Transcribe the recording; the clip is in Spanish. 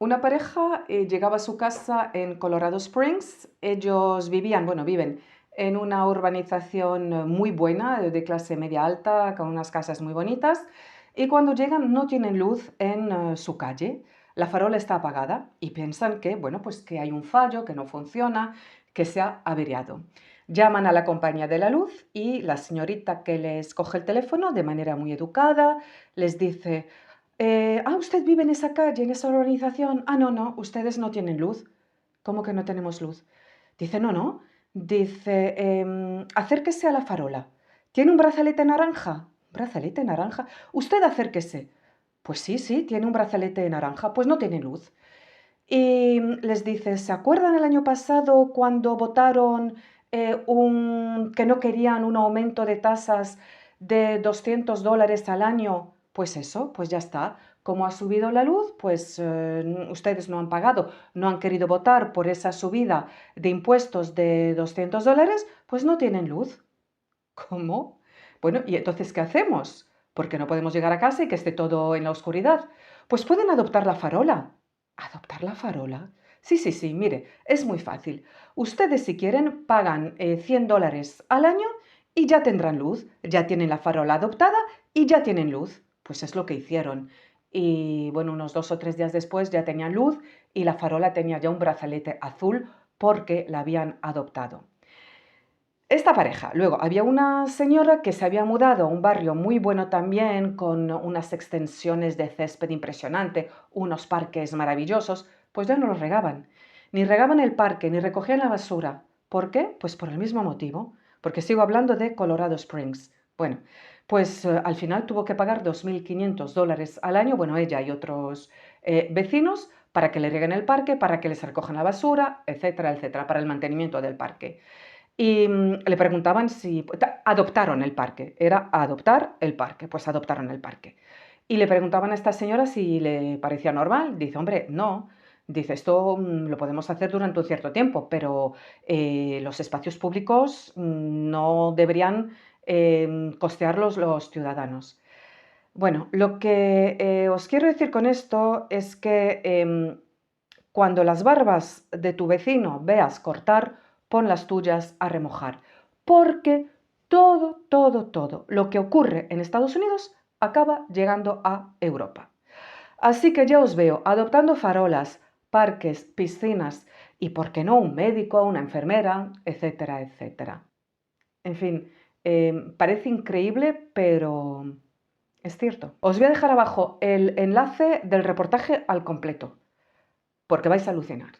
Una pareja llegaba a su casa en Colorado Springs. Ellos vivían, bueno, viven en una urbanización muy buena, de clase media alta, con unas casas muy bonitas. Y cuando llegan no tienen luz en su calle. La farola está apagada y piensan que, bueno, pues que hay un fallo, que no funciona, que se ha averiado. Llaman a la compañía de la luz y la señorita que les coge el teléfono de manera muy educada les dice: ¿Usted vive en esa calle, en esa urbanización? No, no, ustedes no tienen luz. ¿Cómo que no tenemos luz? Dice, no, no. Dice, acérquese a la farola. ¿Tiene un brazalete naranja? ¿Brazalete naranja? Usted acérquese. Pues sí, sí, tiene un brazalete naranja. Pues no tiene luz. Y les dice, ¿se acuerdan el año pasado cuando votaron que no querían un aumento de tasas de $200 al año? Pues eso, pues ya está. Como ha subido la luz, pues ustedes no han pagado, no han querido votar por esa subida de impuestos de $200, pues no tienen luz. ¿Cómo? Bueno, ¿y entonces qué hacemos? Porque no podemos llegar a casa y que esté todo en la oscuridad. Pues pueden adoptar la farola. ¿Adoptar la farola? Sí, sí, sí, mire, es muy fácil. Ustedes si quieren pagan $100 al año y ya tendrán luz. Ya tienen la farola adoptada y ya tienen luz. Pues es lo que hicieron. Y bueno, unos 2 o 3 días después ya tenían luz y la farola tenía ya un brazalete azul porque la habían adoptado. Esta pareja. Luego, había una señora que se había mudado a un barrio muy bueno también, con unas extensiones de césped impresionante, unos parques maravillosos, pues ya no los regaban. Ni regaban el parque, ni recogían la basura. ¿Por qué? Pues por el mismo motivo, porque sigo hablando de Colorado Springs. Bueno, pues al final tuvo que pagar $2.500 al año, bueno, ella y otros vecinos, para que le rieguen el parque, para que les recojan la basura, etcétera, etcétera, para el mantenimiento del parque. Y le preguntaban si adoptaron el parque, era adoptar el parque, pues adoptaron el parque. Y le preguntaban a esta señora si le parecía normal. Dice, hombre, no. Dice, esto lo podemos hacer durante un cierto tiempo, pero los espacios públicos no deberían costearlos los ciudadanos. Bueno, lo que os quiero decir con esto es que cuando las barbas de tu vecino veas cortar, pon las tuyas a remojar, porque todo, todo, todo lo que ocurre en Estados Unidos acaba llegando a Europa. Así que ya os veo adoptando farolas, parques, piscinas y, ¿por qué no, un médico, una enfermera, etcétera, etcétera? En fin, parece increíble, pero es cierto. Os voy a dejar abajo el enlace del reportaje al completo, porque vais a alucinar.